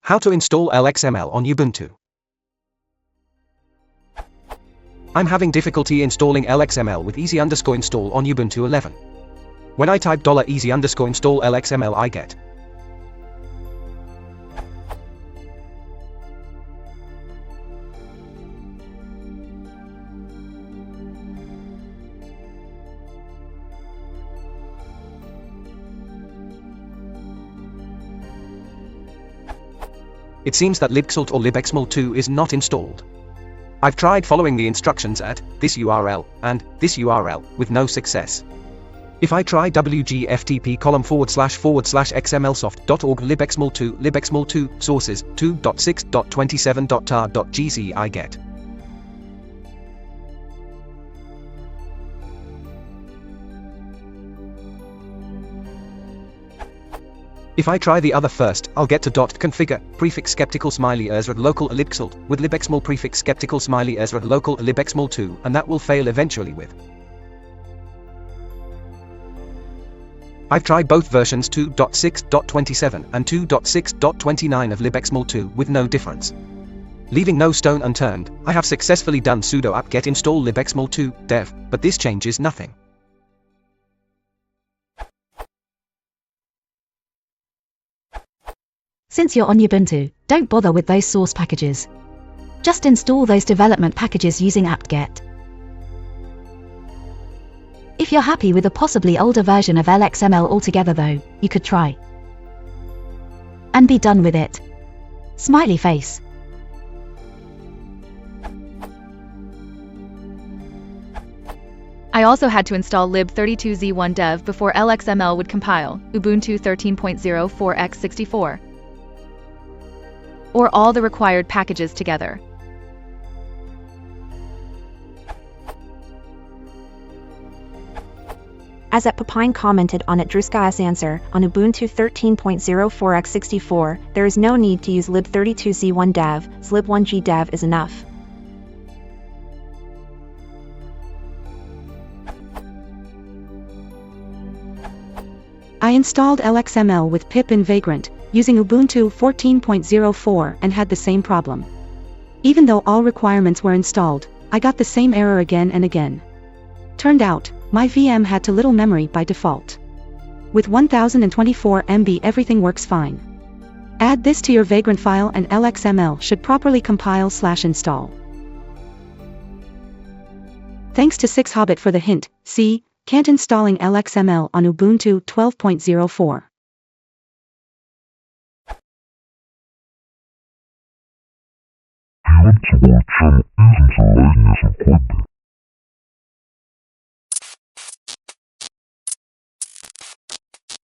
How to install Lxml on Ubuntu. I'm having difficulty installing Lxml with easy_install on Ubuntu 11. When I type $easy_install Lxml I get It seems that Lxml or Lxml 2 is not installed. I've tried following the instructions at this URL and this URL with no success. If I try wgftp://xmlsoft.org Lxml 2 sources 2.6.27.tar.gz I get If I try the other first, I'll get to .configure prefix skeptical smiley Ezra local Lxml with Lxml prefix skeptical smiley Ezra local Lxml 2, and that will fail eventually with. I've tried both versions 2.6.27 and 2.6.29 of Lxml 2 with no difference. Leaving no stone unturned, I have successfully done sudo apt-get install Lxml 2 dev, but this changes nothing. Since you're on Ubuntu, don't bother with those source packages. Just install those development packages using apt-get. If you're happy with a possibly older version of Lxml altogether though, you could try and be done with it. Smiley face. I also had to install lib32z1 dev before Lxml would compile, Ubuntu 13.04x64. Or all the required packages together. As at Papine commented on at Druska's answer, on Ubuntu 13.04x64, there is no need to use lib32z1 dev, lib1g dev is enough. I installed Lxml with pip and Vagrant, using Ubuntu 14.04 and had the same problem. Even though all requirements were installed, I got the same error again and again. Turned out, my VM had too little memory by default. With 1024 MB everything works fine. Add this to your Vagrant file and Lxml should properly compile/install. Thanks to 6Hobbit for the hint. See, can't installing Lxml on Ubuntu 12.04. If you want to watch channel isn't the lightness of